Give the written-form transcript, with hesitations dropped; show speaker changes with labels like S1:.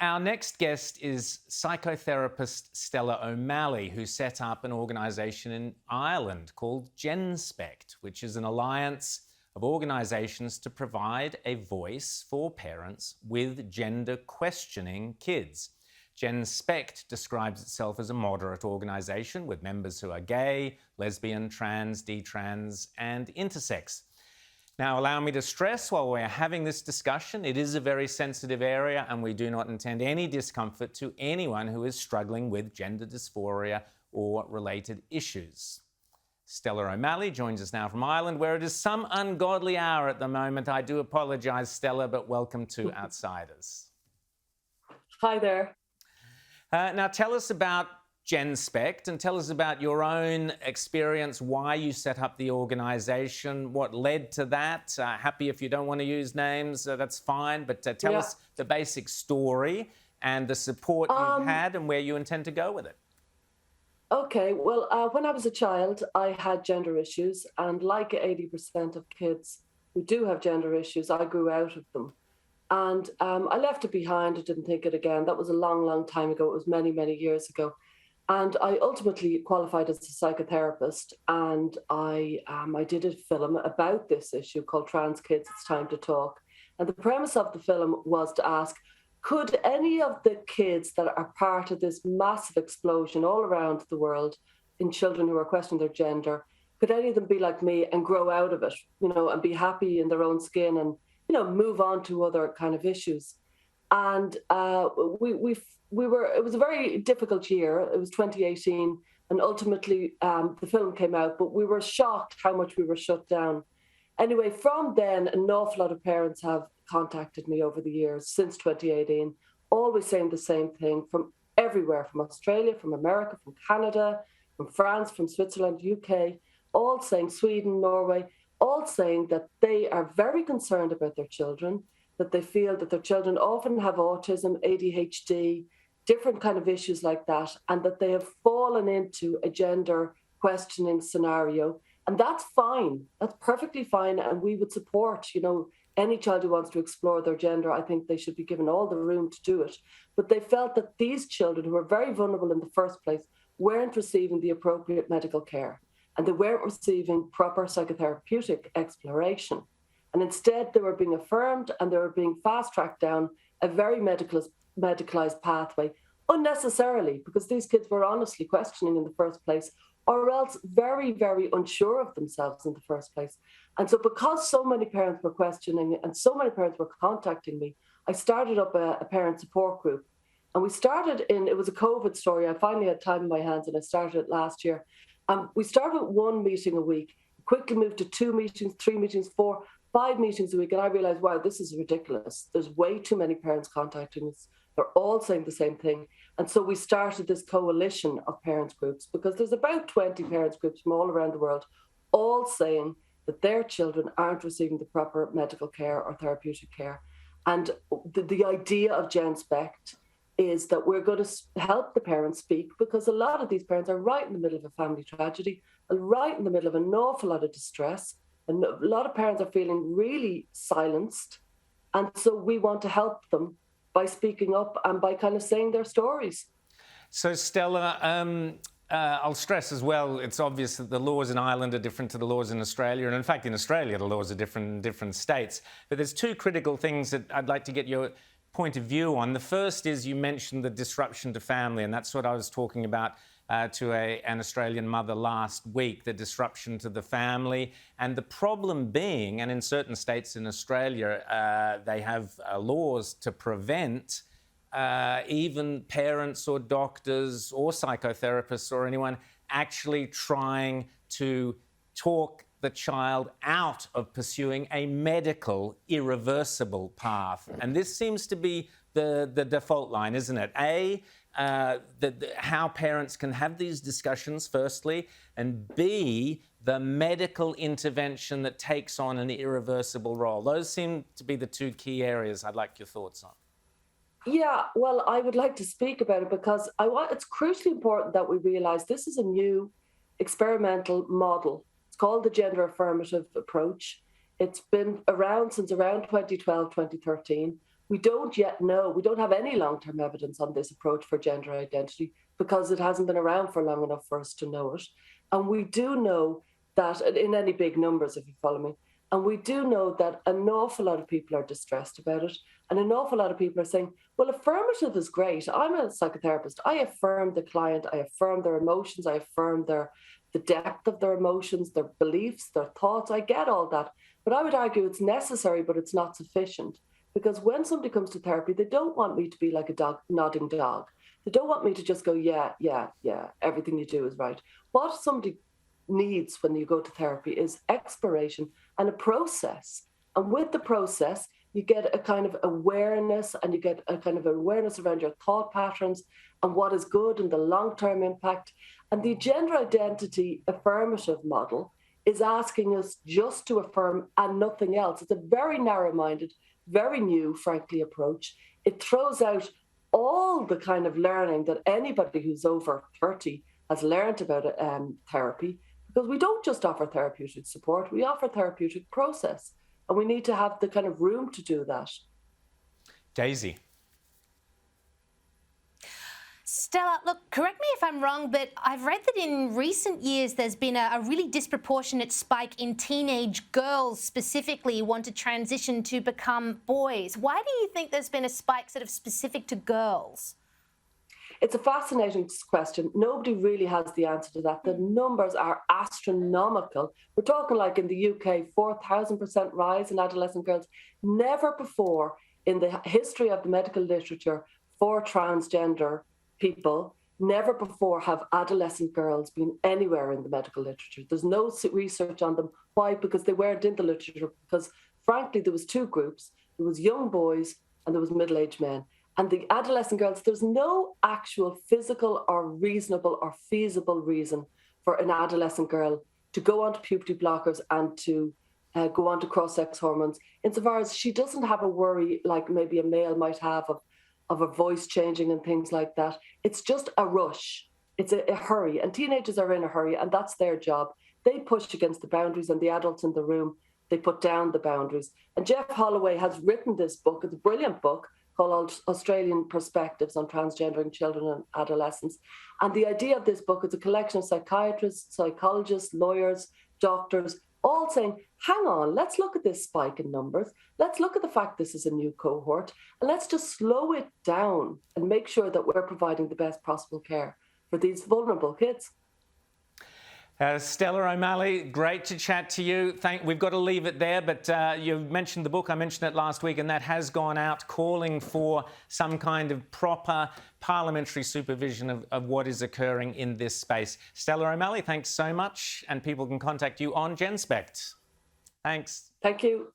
S1: Our next guest is psychotherapist Stella O'Malley, who set up an organisation in Ireland called GenSpect, which is an alliance of organisations to provide a voice for parents with gender-questioning kids. GenSpect describes itself as a moderate organisation with members who are gay, lesbian, trans, detrans and intersex. Now, allow me to stress while we're having this discussion, it is a very sensitive area and we do not intend any discomfort to anyone who is struggling with gender dysphoria or related issues. Stella O'Malley joins us now from Ireland, where it is some ungodly hour at the moment. I do apologise, Stella, but welcome to Outsiders.
S2: Hi there.
S1: Now, tell us about GenSpect and tell us about your own experience, why you set up the organisation, what led to that. Happy if you don't want to use names, that's fine, but tell us the basic story and the support you've had and where you intend to go with it.
S2: Okay, well, when I was a child, I had gender issues, and like 80% of kids who do have gender issues, I grew out of them. And I left it behind. I didn't think it again. That was a long, long time ago. It was many, many years ago. And I ultimately qualified as a psychotherapist, and I did a film about this issue called Trans Kids, It's Time to Talk. And the premise of the film was to ask, could any of the kids that are part of this massive explosion all around the world in children who are questioning their gender, could any of them be like me and grow out of it, and be happy in their own skin and, move on to other kind of issues? And it was a very difficult year. It was 2018, and ultimately the film came out, but we were shocked how much we were shut down. Anyway, from then, an awful lot of parents have contacted me over the years since 2018, always saying the same thing from everywhere, from Australia, from America, from Canada, from France, from Switzerland, UK, all saying, Sweden, Norway, all saying that they are very concerned about their children, that they feel that their children often have autism, ADHD, different kind of issues like that, and that they have fallen into a gender questioning scenario. And that's fine. That's perfectly fine. And we would support, any child who wants to explore their gender. I think they should be given all the room to do it. But they felt that these children, who were very vulnerable in the first place, weren't receiving the appropriate medical care, and they weren't receiving proper psychotherapeutic exploration. And instead, they were being affirmed and they were being fast-tracked down a very medicalized pathway unnecessarily, because these kids were honestly questioning in the first place, or else very, very unsure of themselves in the first place. And so because so many parents were questioning and so many parents were contacting me, I started up a parent support group. And we started it was a COVID story. I finally had time in my hands and I started it last year. We started with one meeting a week, quickly moved to 2 meetings, 3 meetings, 4, 5 meetings a week. And I realized, wow, this is ridiculous. There's way too many parents contacting us. They're all saying the same thing. And so we started this coalition of parents groups, because there's about 20 parents groups from all around the world, all saying that their children aren't receiving the proper medical care or therapeutic care. And the idea of GenSpect is that we're going to help the parents speak, because a lot of these parents are right in the middle of a family tragedy and right in the middle of an awful lot of distress. And a lot of parents are feeling really silenced. And so we want to help them by speaking up and by kind of saying their stories.
S1: So, Stella, I'll stress as well, it's obvious that the laws in Ireland are different to the laws in Australia. And in fact, in Australia, the laws are different in different states. But there's two critical things that I'd like to get your point of view on. The first is, you mentioned the disruption to family, and that's what I was talking about to an Australian mother last week, the disruption to the family. And the problem being, and in certain states in Australia, they have laws to prevent even parents or doctors or psychotherapists or anyone actually trying to talk the child out of pursuing a medical, irreversible path. And this seems to be the default line, isn't it? How parents can have these discussions, firstly, and B, the medical intervention that takes on an irreversible role. Those seem to be the two key areas I'd like your thoughts on.
S2: Yeah, well, I would like to speak about it because it's crucially important that we realise this is a new experimental model. It's called the gender affirmative approach. It's been around since around 2012, 2013. We don't yet know, we don't have any long-term evidence on this approach for gender identity because it hasn't been around for long enough for us to know it. And we do know that, in any big numbers, if you follow me, and we do know that an awful lot of people are distressed about it. And an awful lot of people are saying, well, affirmative is great. I'm a psychotherapist. I affirm the client, I affirm their emotions, I affirm the depth of their emotions, their beliefs, their thoughts. I get all that. But I would argue it's necessary, but it's not sufficient. Because when somebody comes to therapy, they don't want me to be like a dog, nodding dog. They don't want me to just go, yeah, yeah, yeah, everything you do is right. What somebody needs when you go to therapy is exploration and a process. And with the process, you get a kind of awareness, and you get a kind of awareness around your thought patterns and what is good and the long-term impact. And the gender identity affirmative model is asking us just to affirm and nothing else. It's a very narrow-minded, very new, frankly, approach. It throws out all the kind of learning that anybody who's over 30 has learned about therapy, because we don't just offer therapeutic support, we offer therapeutic process. And we need to have the kind of room to do that.
S1: Daisy.
S3: Stella, look, correct me if I'm wrong, but I've read that in recent years there's been a really disproportionate spike in teenage girls specifically who want to transition to become boys. Why do you think there's been a spike sort of specific to girls?
S2: It's a fascinating question. Nobody really has the answer to that. The numbers are astronomical. We're talking like in the UK, 4,000% rise in adolescent girls. Never before in the history of the medical literature for transgender people, never before have adolescent girls been anywhere in the medical literature. There's no research on them. Why? Because they weren't in the literature. Because frankly, there was two groups. There was young boys and there was middle-aged men. And the adolescent girls, there's no actual physical or reasonable or feasible reason for an adolescent girl to go onto puberty blockers and to go on to cross-sex hormones, insofar as she doesn't have a worry like maybe a male might have of a voice changing and things like that. It's just a rush. It's a hurry. And teenagers are in a hurry, and that's their job. They push against the boundaries, and the adults in the room, they put down the boundaries. And Jeff Holloway has written this book. It's a brilliant book called Australian Perspectives on Transgendering Children and Adolescents. And the idea of this book is a collection of psychiatrists, psychologists, lawyers, doctors, all saying, hang on, let's look at this spike in numbers. Let's look at the fact this is a new cohort, and let's just slow it down and make sure that we're providing the best possible care for these vulnerable kids.
S1: Stella O'Malley, great to chat to you. We've got to leave it there, but you mentioned the book. I mentioned it last week, and that has gone out calling for some kind of proper parliamentary supervision of what is occurring in this space. Stella O'Malley, thanks so much, and people can contact you on GenSpect. Thanks.
S2: Thank you.